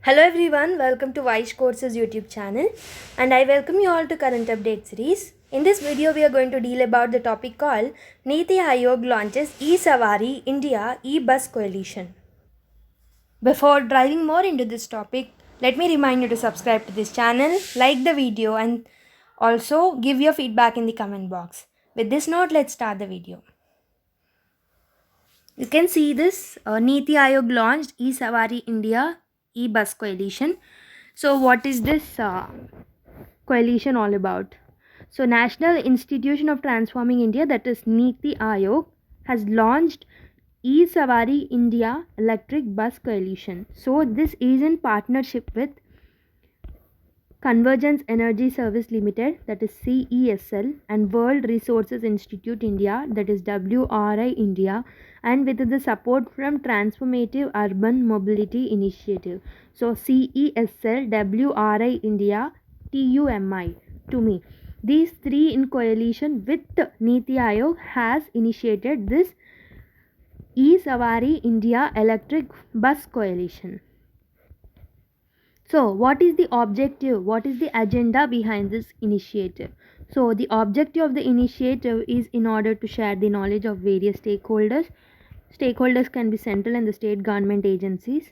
Hello everyone, welcome to Vice Courses YouTube channel and I welcome you all to current update series. In this video we are going to deal about the topic called Niti Aayog launches e-Sawari India e-Bus Coalition. Before diving more into this topic, let me remind you to subscribe to this channel, like the video and also give your feedback in the comment box. With this note, let's start the video. You can see this Niti Aayog launched e-Sawari India e-Bus Coalition. So what is this coalition all about? So National Institution of Transforming India, that is Niti Aayog, has launched e-Sawari India Electric Bus Coalition. So this is in partnership with Convergence Energy Service Limited, that is CESL, and World Resources Institute India, that is WRI India, and with the support from Transformative Urban Mobility Initiative. So CESL, WRI India, TUMI, to me. These three in coalition with Niti Aayog has initiated this e-Sawari India Electric Bus Coalition. So, what is the objective? What is the agenda behind this initiative? So, the objective of the initiative is in order to share the knowledge of various stakeholders. Stakeholders can be central and the state government agencies,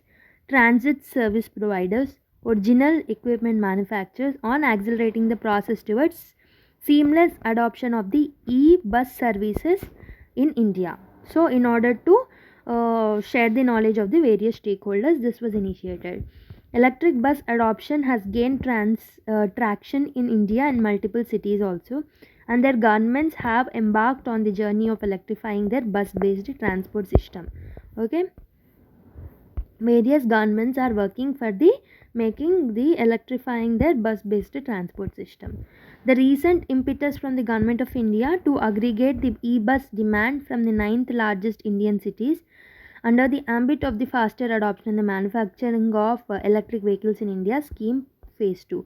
transit service providers, original equipment manufacturers on accelerating the process towards seamless adoption of the e-bus services in India. So, in order to share the knowledge of the various stakeholders, this was initiated. Electric bus adoption has gained traction in India and multiple cities also, and their governments have embarked on the journey of electrifying their bus-based transport system. Okay, various governments are working for the making the electrifying their bus-based transport system. The recent impetus from the government of India to aggregate the e-bus demand from the ninth largest Indian cities under the ambit of the faster adoption and the manufacturing of electric vehicles in India scheme phase 2.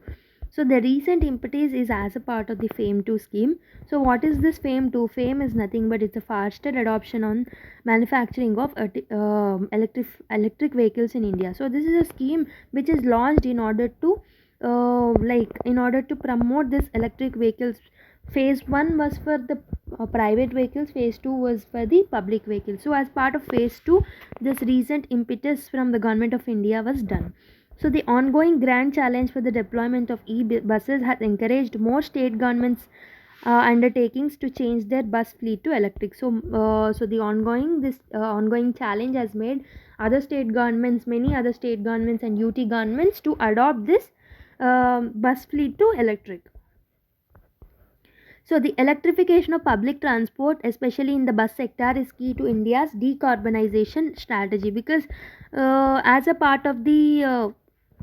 So the recent impetus is as a part of the FAME 2 scheme. So what is this FAME 2? FAME is nothing but it's a faster adoption on manufacturing of electric vehicles in India. So this is a scheme which is launched in order to in order to promote this electric vehicles. Phase 1 was for the private vehicles, phase 2 was for the public vehicles. So as part of phase 2, this recent impetus from the government of India was done. So the ongoing grand challenge for the deployment of e-buses has encouraged more state governments undertakings to change their bus fleet to electric. So the ongoing challenge has made other state governments, many other state governments and UT governments to adopt this bus fleet to electric. So the electrification of public transport, especially in the bus sector, is key to India's decarbonization strategy, because as a part of the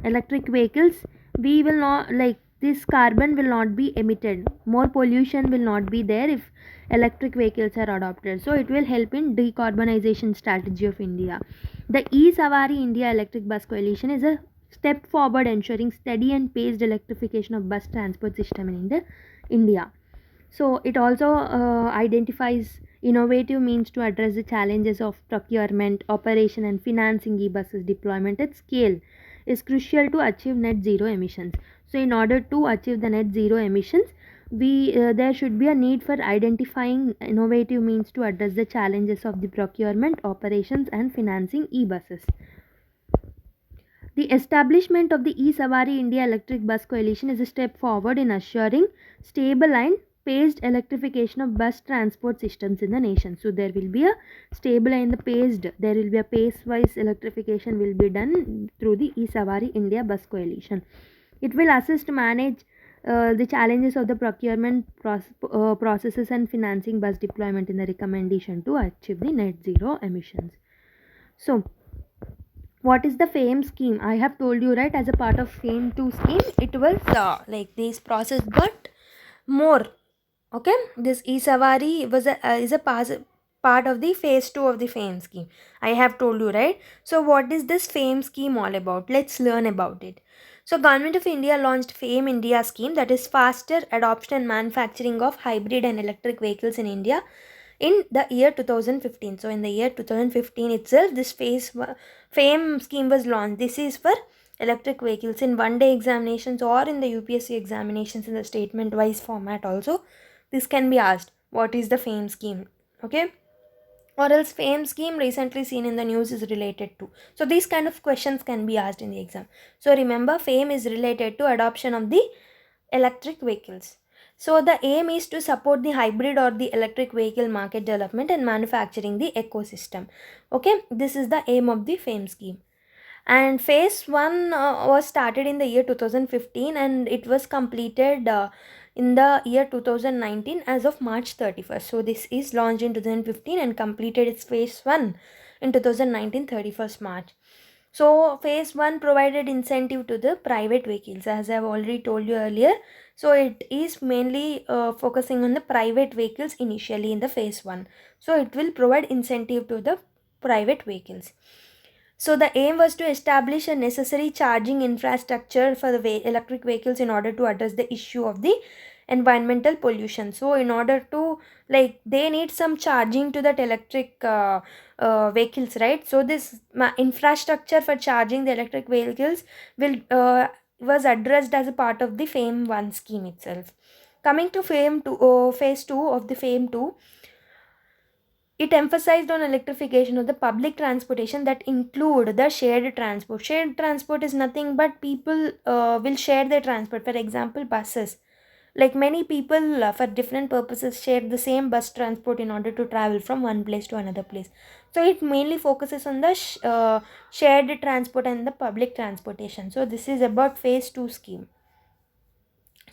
electric vehicles, we will not, like, this carbon will not be emitted, more pollution will not be there if electric vehicles are adopted. So it will help in decarbonization strategy of India. The e-Sawari India Electric Bus Coalition is a step forward ensuring steady and paced electrification of bus transport system in India. So it also identifies innovative means to address the challenges of procurement, operation and financing e-buses deployment at scale is crucial to achieve net zero emissions. So in order to achieve the net zero emissions, there should be a need for identifying innovative means to address the challenges of the procurement, operations and financing e-buses. The establishment of the e-Sawari India Electric Bus Coalition is a step forward in assuring stable and paced electrification of bus transport systems in the nation. So there will be a stable and there will be a pace-wise electrification will be done through the e-Sawari India Bus Coalition. It will assist manage the challenges of the procurement processes and financing bus deployment in the recommendation to achieve the net zero emissions. So what is the FAME scheme? I have told you, right, as a part of FAME 2 scheme, it was like this process, but more. Okay, this e-Sawari was is a part of the phase 2 of the FAME scheme. I have told you, right? So what is this FAME scheme all about? Let's learn about it. So Government of India launched FAME India scheme, that is faster adoption and manufacturing of hybrid and electric vehicles in India in the year 2015. So in the year 2015 itself, this FAME scheme was launched. This is for electric vehicles in one day examinations or in the UPSC examinations in the statement wise format also. This can be asked, what is the FAME scheme? Okay, or else FAME scheme recently seen in the news is related to. So these kind of questions can be asked in the exam. So remember, FAME is related to adoption of the electric vehicles. So the aim is to support the hybrid or the electric vehicle market development and manufacturing the ecosystem. Okay, this is the aim of the FAME scheme. And phase 1 was started in the year 2015 and it was completed in the year 2019 as of March 31st. So this is launched in 2015 and completed its phase 1 in 2019 31st March. So phase 1 provided incentive to the private vehicles, as I have already told you earlier. So it is mainly focusing on the private vehicles initially in the phase 1. So it will provide incentive to the private vehicles. So the aim was to establish a necessary charging infrastructure for the electric vehicles in order to address the issue of the environmental pollution. So in order to, like, they need some charging to that electric vehicles, right? So this infrastructure for charging the electric vehicles will was addressed as a part of the FAME 1 scheme itself. Coming to FAME 2, phase 2 of the FAME 2, it emphasized on electrification of the public transportation that include the shared transport. Shared transport is nothing but people will share their transport. For example, buses. Like many people for different purposes share the same bus transport in order to travel from one place to another place. So it mainly focuses on the shared transport and the public transportation. So this is about phase 2 scheme.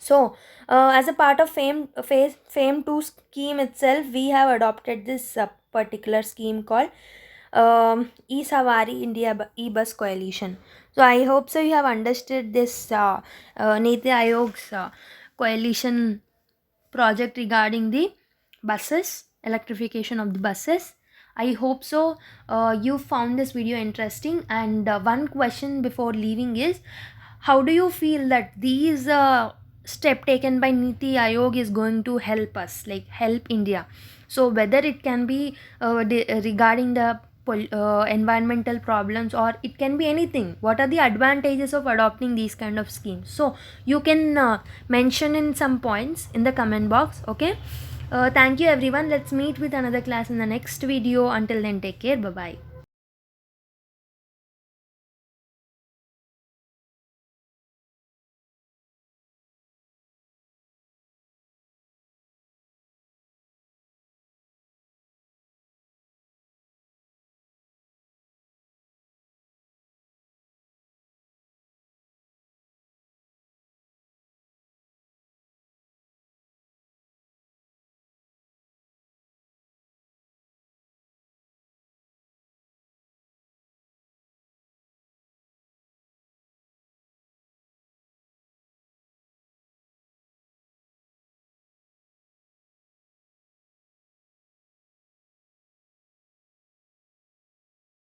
So, as a part of FAME 2 scheme itself, we have adopted this particular scheme called E-Sawari India E-Bus Coalition. So, I hope so you have understood this Niti Ayog's coalition project regarding the buses, electrification of the buses. I hope so you found this video interesting. And one question before leaving is, how do you feel that these step taken by Niti Ayog is going to help us, like help India? So whether it can be regarding the environmental problems, or it can be anything, what are the advantages of adopting these kind of schemes? So you can mention in some points in the comment box. Okay, thank you everyone. Let's meet with another class in the next video. Until then, take care. Bye bye.